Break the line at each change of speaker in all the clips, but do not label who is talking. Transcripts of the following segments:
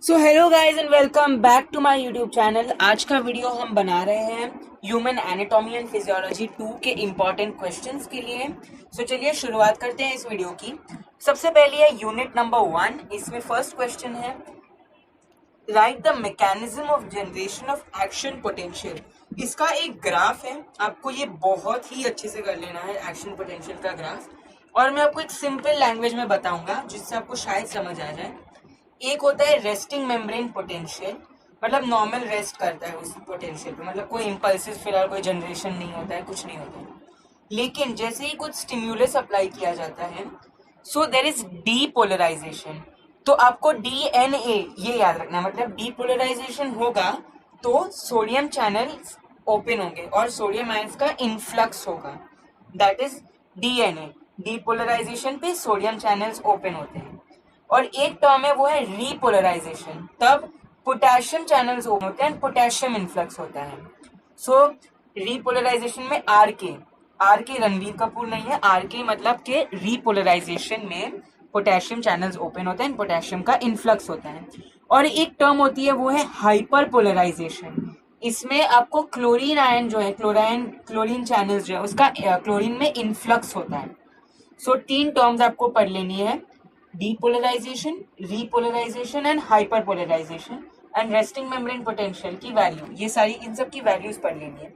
So hello guys and welcome back to my YouTube channel. आज का video हम बना रहे हैं ह्यूमन एनाटॉमी एंड फिजियोलॉजी 2 के इम्पॉर्टेंट क्वेश्चंस के लिए। चलिए शुरुआत करते हैं इस वीडियो की। सबसे पहले है यूनिट नंबर 1। इसमें फर्स्ट क्वेश्चन है right the mechanism of generation of action potential. इसका एक ग्राफ है, आपको ये बहुत ही अच्छे से कर लेना है एक्शन पोटेंशियल का ग्राफ, और मैं आपको एक सिंपल लैंग्वेज में बताऊंगा जिससे आपको शायद समझ आ जाए। एक होता है रेस्टिंग मेम्ब्रेन पोटेंशियल, मतलब नॉर्मल रेस्ट करता है उस पोटेंशियल पे, मतलब कोई इम्पल्सिव फिलहाल कोई जनरेशन नहीं होता है, कुछ नहीं होता है। लेकिन जैसे ही कुछ स्टिम्युलस अप्लाई किया जाता है, सो देर इज डीपोलराइजेशन। तो आपको डीएनए ये याद रखना, मतलब डीपोलराइजेशन होगा तो सोडियम चैनल्स ओपन होंगे और सोडियम आयंस का इनफ्लक्स होगा, दैट इज डीएनए। डीपोलराइजेशन पे सोडियम चैनल्स ओपन होते हैं। और एक टर्म है वो है रीपोलराइजेशन, तब पोटेशियम चैनल्स ओपन होते हैं, पोटेशियम इनफ्लक्स होता है। सो रीपोलराइजेशन में आर के रणवीर कपूर नहीं है, आर के मतलब के रीपोलराइजेशन में पोटेशियम चैनल्स ओपन होते हैं, पोटेशियम का इनफ्लक्स होता है। और एक टर्म होती है वो है हाइपर पोलराइजेशन। इसमें आपको क्लोरीन आयन जो है, क्लोरीन चैनल्स जो है उसका क्लोरीन में इनफ्लक्स होता है। सो तीन टर्म्स आपको पढ़ लेनी है, depolarisation, repolarisation and hyperpolarisation, and resting membrane potential की वैल्यू, ये सारी इन सब की वैल्यूज पढ़ लेनी है।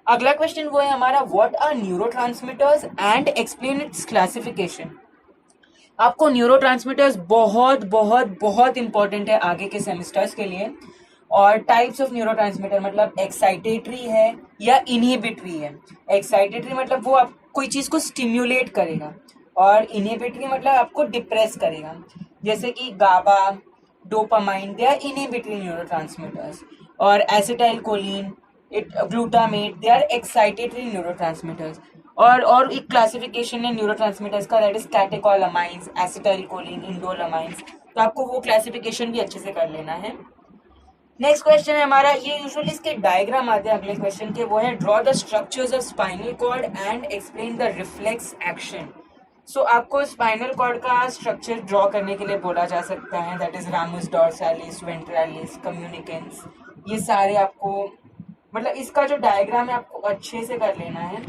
अगला क्वेश्चन वो है हमारा what are neurotransmitters and explain its classification. आपको न्यूरोट्रांसमीटर्स बहुत बहुत बहुत इंपॉर्टेंट है आगे के सेमेस्टर्स के लिए। और टाइप्स ऑफ न्यूरोट्रांसमीटर मतलब एक्साइटेटरी है या इनहिबिटरी है। एक्साइटेटरी मतलब वो आप कोई चीज को स्टिम्युलेट करेगा, और इनहिबिटरी मतलब आपको डिप्रेस करेगा, जैसे कि GABA, dopamine, they are inhibitory neurotransmitters. और acetyl choline, glutamate, they are excitatory neurotransmitters. और एक क्लासिफिकेशन है न्यूरोट्रांसमीटर्स का, that is catecholamines, acetyl choline, indolamines. तो आपको वो क्लासिफिकेशन भी अच्छे से कर लेना है। नेक्स्ट क्वेश्चन है हमारा, ये यूजुअली इसके डायग्राम आते हैं अगले क्वेश्चन के, वो है draw the structures of spinal cord and explain the reflex action. So आपको स्पाइनल कॉर्ड का स्ट्रक्चर ड्रॉ करने के लिए बोला जा सकता है, दैट इज रामस डॉर्सालिस, वेंट्रालिस, कम्युनिकेंस। ये सारे आपको, मतलब इसका जो डायग्राम है आपको अच्छे से कर लेना है।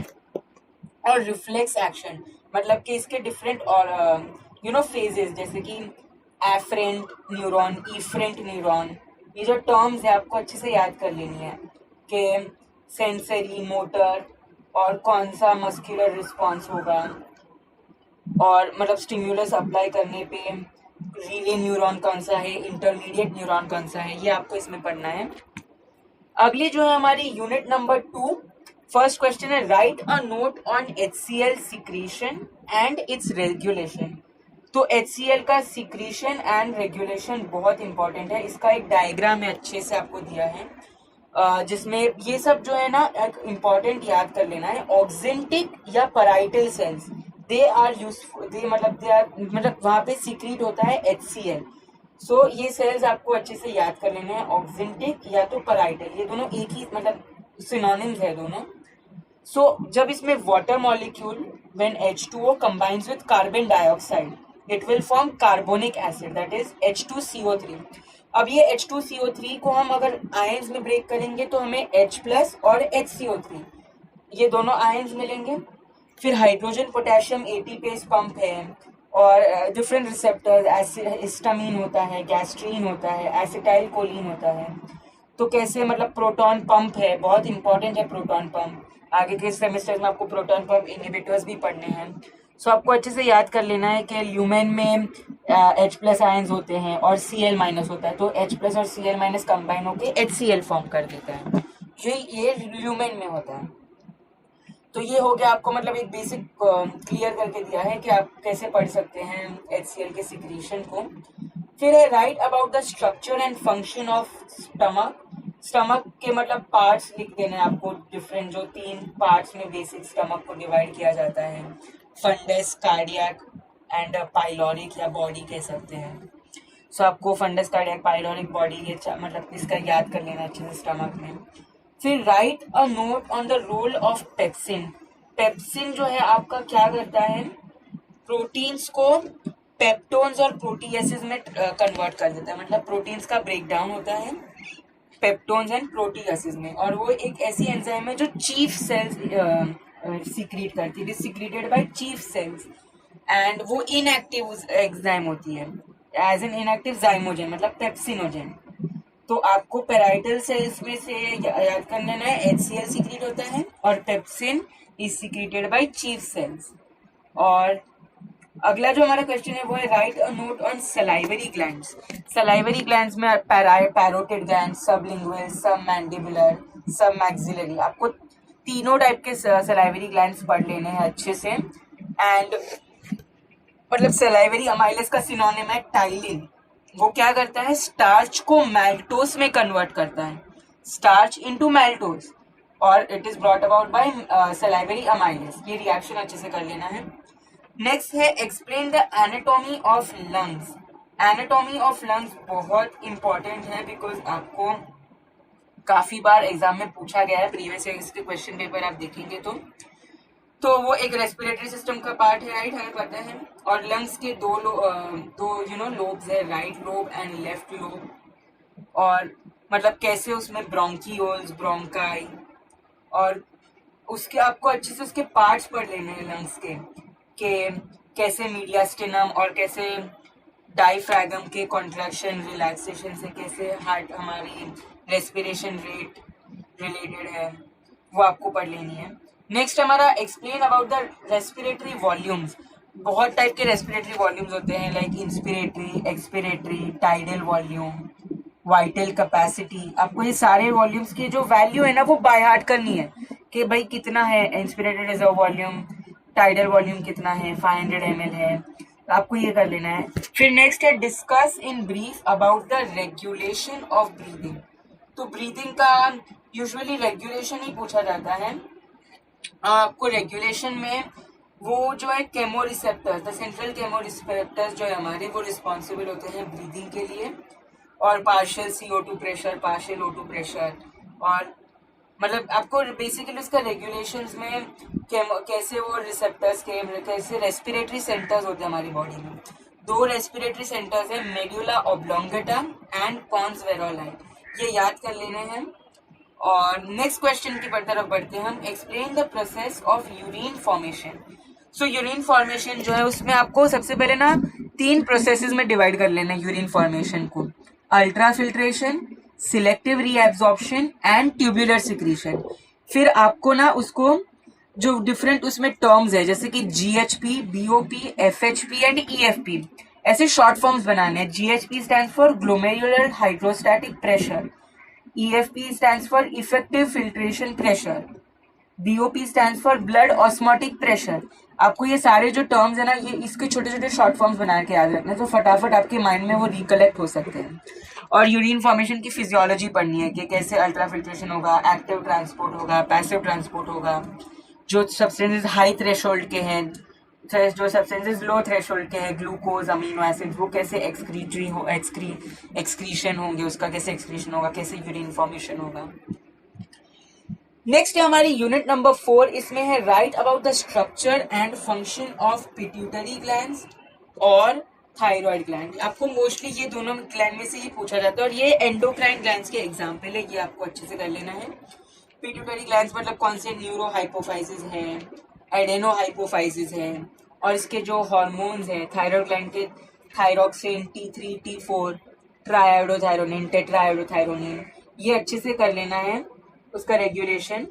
और रिफ्लेक्स एक्शन मतलब कि इसके डिफरेंट और फेजेस, जैसे कि एफरेंट न्यूरॉन, इफरेंट न्यूरॉन, ये जो टर्म्स है आपको अच्छे से याद कर लेनी है कि सेंसरी, मोटर, और कौन सा मस्कुलर रिस्पॉन्स होगा, और मतलब स्टिम्युलस अप्लाई करने पे रिले न्यूरॉन कौन सा है, इंटरमीडिएट न्यूरॉन कौन सा है, ये आपको इसमें पढ़ना है। अगली जो है हमारी यूनिट नंबर 2, फर्स्ट क्वेश्चन है write a note on HCl secretion and it's regulation. तो HCl का सिक्रीशन एंड रेगुलेशन बहुत इंपॉर्टेंट है। इसका एक डायग्राम है अच्छे से आपको दिया है, जिसमें ये सब जो है ना इंपॉर्टेंट याद कर लेना है। ऑक्जेंटिक या parietal cells, they are useful, they are मतलब वहां पे सीक्रेट होता है HCl। सो ये सेल्स आपको अच्छे से याद कर लेने हैं, ऑक्जेंटिक या तो पराइटल, ये दोनों एक ही मतलब सिनोनिम्स है दोनों। सो जब इसमें water molecule when H2O combines with carbon dioxide it will form carbonic acid, that is H2CO3। अब ये H2CO3 को हम अगर आयंस में ब्रेक करेंगे तो हमें H प्लस और HCO3, ये दोनों आयंस मिलेंगे। फिर हाइड्रोजन पोटेशियम ATPase पंप है, और डिफरेंट रिसेप्टर्स, हिस्टामीन होता है, गैस्ट्रीन होता है, एसिटाइल कोलिन होता है। तो कैसे मतलब प्रोटॉन पंप है, बहुत इंपॉर्टेंट है प्रोटॉन पंप। आगे के सेमेस्टर में आपको प्रोटॉन पंप इनहिबिटर्स भी पढ़ने हैं। सो आपको अच्छे से याद कर लेना है कि ल्यूमेन में H प्लस आयंस होते हैं और Cl माइनस होता है, तो H प्लस और Cl माइनस कंबाइन होकर HCl फॉर्म कर देता है, ये ल्यूमेन में होता है। तो ये हो गया आपको मतलब एक बेसिक क्लियर करके दिया है कि आप कैसे पढ़ सकते हैं HCl के सिक्रीशन को। फिर है right about the structure and function of stomach. Stomach के मतलब पार्ट्स लिख देने आपको, डिफरेंट जो 3 पार्ट्स में बेसिक स्टमक को डिवाइड किया जाता है, फंडस, कार्डियक एंड पाइलोरिक या बॉडी कह सकते हैं। सो आपको फंडस, कार्डियक, पाइलोरिक, बॉडी ये मतलब इसका याद कर लेना अच्छे से स्टमक में। फिर write a note on the role of pepsin. Pepsin जो है आपका क्या करता है, प्रोटीन्स को पेप्टोन्स और प्रोटीएसेस में कन्वर्ट कर देता है, मतलब प्रोटीन्स का ब्रेक डाउन होता है पेप्टोन्स एंड प्रोटीएसेस में, और वो एक ऐसी एंजाइम है जो चीफ सेल्स सीक्रेट करती है, secreted by chief cells, and वो इनएक्टिव एंजाइम होती है, एज एन इनएक्टिव जाइमोजेन, मतलब पेप्सिनोजेन। तो आपको पेराइटल सेल्स में से याद करना है, HCl सीक्रेट होता है और pepsin is secreted by chief cells. और अगला जो हमारा क्वेश्चन है वो है write a note on salivary glands. Salivary glands में parotid gland, sublingual, submandibular, submaxillary, आपको तीनों टाइप के सलाइवरी ग्लैंड्स पढ़ लेने हैं अच्छे से। एंड मतलब सलाइवरी अमाइलेस का सिनोनिम है टाइलिन। वो क्या करता है, स्टार्च को मैल्टोस में कन्वर्ट करता है, स्टार्च इनटू मैल्टोस, और it is brought about by salivary amylase. ये रिएक्शन अच्छे से कर लेना है। नेक्स्ट है explain the anatomy of lungs. Anatomy of lungs बहुत इंपॉर्टेंट है, बिकॉज आपको काफी बार एग्जाम में पूछा गया है, प्रीवियस ईयर के क्वेश्चन पेपर आप देखेंगे तो वो एक रेस्पिरेटरी सिस्टम का पार्ट है, राइट, हमें पता है। और लंग्स के दो लोब्स है, right lobe and left lobe, और मतलब कैसे उसमें ब्रोंकियोल्स, ब्रोंकाई, और उसके आपको अच्छे से उसके पार्ट्स पढ़ लेने हैं लंग्स के कैसे मीडियास्टिनम और कैसे डायफ्रैगम के कॉन्ट्रैक्शन रिलैक्सेशन से कैसे हार्ट हमारी रेस्पिरेशन रेट रिलेटेड है, वो आपको पढ़ लेनी है। नेक्स्ट हमारा explain about the respiratory volumes. बहुत टाइप के रेस्पिरेटरी वॉल्यूम्स होते हैं, like inspiratory, expiratory, tidal volume, vital capacity. आपको ये सारे वॉल्यूम्स की जो वैल्यू है ना वो बाय हार्ट करनी है, कि भाई कितना है इंस्पिरेटेड रिजर्व वॉल्यूम, टाइडल वॉल्यूम कितना है, 500 ml है, आपको ये कर लेना है। फिर नेक्स्ट है discuss in brief about the regulation of breathing. तो ब्रीदिंग का यूजुअली रेगुलेशन ही पूछा जाता है। आपको रेगुलेशन में वो जो है chemo receptors, the central chemo receptors जो है हमारे, वो रिस्पॉन्सिबल होते हैं ब्रीदिंग के लिए, और partial CO2 pressure, partial O2 pressure, और मतलब आपको बेसिकली उसका रेगुलेशंस में कैसे वो रिसेप्टर्स के कैसे रेस्पिरेटरी सेंटर्स होते हैं हमारी बॉडी में। दो रेस्पिरेटरी सेंटर्स है, मेड्यूला ऑब्लोंगेटा एंड पॉन्स वेरोलाई, ये याद कर लेने हैं। और नेक्स्ट क्वेश्चन की तरफ बढ़ते हैं हम। Explain the process of urine formation. So urine formation जो है उसमें आपको सबसे पहले ना 3 प्रोसेसेस में डिवाइड कर लेना है यूरिन फॉर्मेशन को, ultra filtration, selective reabsorption and tubular secretion. फिर आपको ना उसको जो डिफरेंट उसमें टर्म्स है, जैसे कि GHP, BOP, FHP and EFP, ऐसे शॉर्ट फॉर्म्स बनाने हैं। GHP stands for glomerular hydrostatic pressure, EFP stands for effective filtration pressure, BOP stands for blood osmotic pressure. आपको ये सारे जो टर्म्स है ना, ये इसके छोटे छोटे शॉर्ट फॉर्म्स बना के याद रखना है, तो फटाफट आपके माइंड में वो रिकलेक्ट हो सकते हैं। और यूरिन फॉर्मेशन की फिजियोलॉजी पढ़नी है कि कैसे अल्ट्रा फिल्ट्रेशन होगा, एक्टिव ट्रांसपोर्ट होगा, पैसिव ट्रांसपोर्ट होगा, जो सब्सटेंसेस हाई थ्रेशोल्ड के हैं, जो सब्सटेंसेस लो थ्रेशोल्ड के हैं, ग्लूकोज, अमीनो एसिड्स, वो कैसे एक्सक्रीशन होंगे, उसका कैसे एक्सक्रीशन होगा, कैसे यूरिन फॉर्मेशन होगा। नेक्स्ट है हमारी यूनिट नंबर 4, इसमें है right about the structure and function of pituitary glands और थायराइड ग्लैंड। आपको मोस्टली ये दोनों ग्लैंड में से ही पूछा जाता है, और ये एंडोक्राइन ग्लैंड्स के एग्जाम्पल है, ये आपको अच्छे से कर लेना है। पिट्यूटरी ग्लैंड्स मतलब कौन से, न्यूरो हाइपोफाइसिस है, एडेनो हाइपोफाइसिस है, और इसके जो हॉर्मोन्स है थायराइड ग्लैंड के, थायरोक्सिन, T3, T4, ट्राइआयोडोथायरोनिन, टेट्राआयोडोथायरोनिन, ये अच्छे से कर लेना है उसका रेगुलेशन।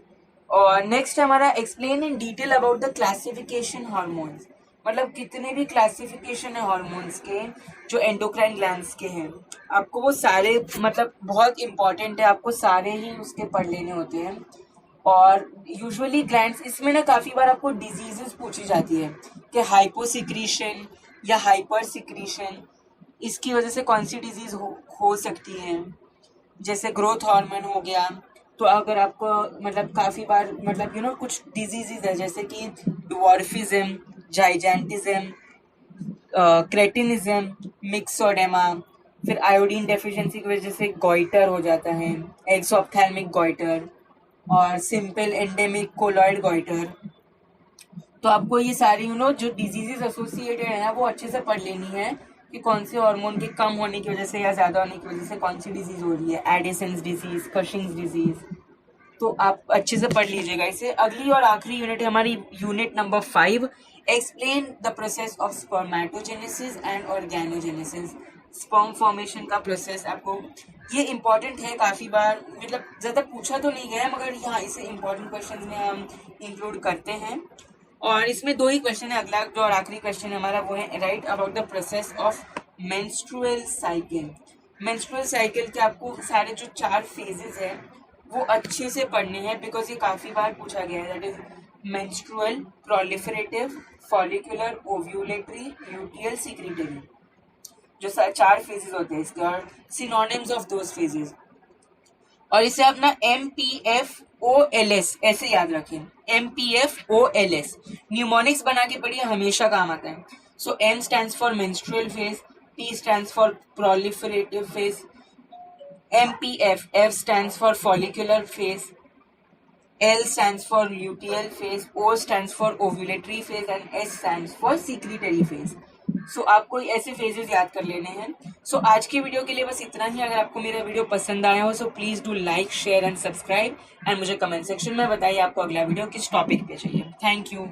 और नेक्स्ट हमारा explain in detail about the classification hormones. मतलब कितने भी क्लासिफिकेशन है हार्मोन्स के जो एंडोक्राइन ग्लैंड्स के हैं, आपको वो सारे मतलब बहुत इंपॉर्टेंट है, आपको सारे ही उसके पढ़ लेने होते हैं। और यूजुअली ग्लैंड्स इसमें ना काफी बार आपको डिजीजेस पूछी जाती है कि हाइपोसिक्रीशन या हाइपर सिक्रीशन, इसकी वजह से कौन सी डिजीज हो सकती है, जैसे ग्रोथ हार्मोन हो गया। तो अगर आपको मतलब काफी बार मतलब कुछ डिजीजेज है, जैसे कि ड्वार्फिज्म, जाइजेंटिज्म, क्रेटिनिज्म, मिक्सोडेमा, फिर आयोडीन डेफिशिएंसी की वजह से गॉइटर हो जाता है, एक्सोप्थेल्मिक गॉइटर, और सिंपल एंडेमिक कोलॉइड गॉइटर। तो आपको ये सारी जो डिजीजेस एसोसिएटेड है ना वो अच्छे से पढ़ लेनी है कि कौन से हार्मोन के कम होने की वजह से या ज्यादा होने की वजह से कौन सी डिजीज हो रही है, एडिसन्स डिजीज, कशिंग्स डिजीज। तो आप अच्छे से पढ़ लीजिएगा इसे। अगली और आखिरी यूनिट है हमारी unit number 5, explain the process of spermatogenesis and organogenesis. Sperm formation का प्रोसेस आपको ये इंपॉर्टेंट है, काफी बार मतलब ज्यादा पूछा तो नहीं गया मगर यहाँ इसे इंपॉर्टेंट क्वेश्चन में हम इंक्लूड करते हैं। और इसमें 2 ही क्वेश्चन है। अगला जो और आखिरी क्वेश्चन है हमारा वो है right about the process of menstrual cycle. Menstrual cycle के आपको सारे जो 4 फेजेस है वो अच्छे से पढ़ने हैं बिकॉज ये काफी बार पूछा गया है। That is menstrual, proliferative, follicular, ovulatory, luteal, secretory, जो 4 फेजेस होते हैं इसके और सिनोनिम्स ऑफ दोज फेजेस। और इसे अपना MPFOLS ऐसे याद रखें, MPFOLS न्यूमोनिक्स बना के पढ़िए, हमेशा काम आता है। सो M stands for menstrual phase, P stands for proliferative phase, F stands for follicular phase, L stands for luteal phase, O stands for ovulatory phase and S stands for secretory phase. सो आपको ऐसे phases याद कर लेने हैं। सो आज की video के लिए बस इतना ही। अगर आपको मेरा वीडियो पसंद आया हो so please do like, share and subscribe and मुझे कमेंट सेक्शन में बताइए आपको अगला वीडियो किस टॉपिक पे चाहिए। Thank you.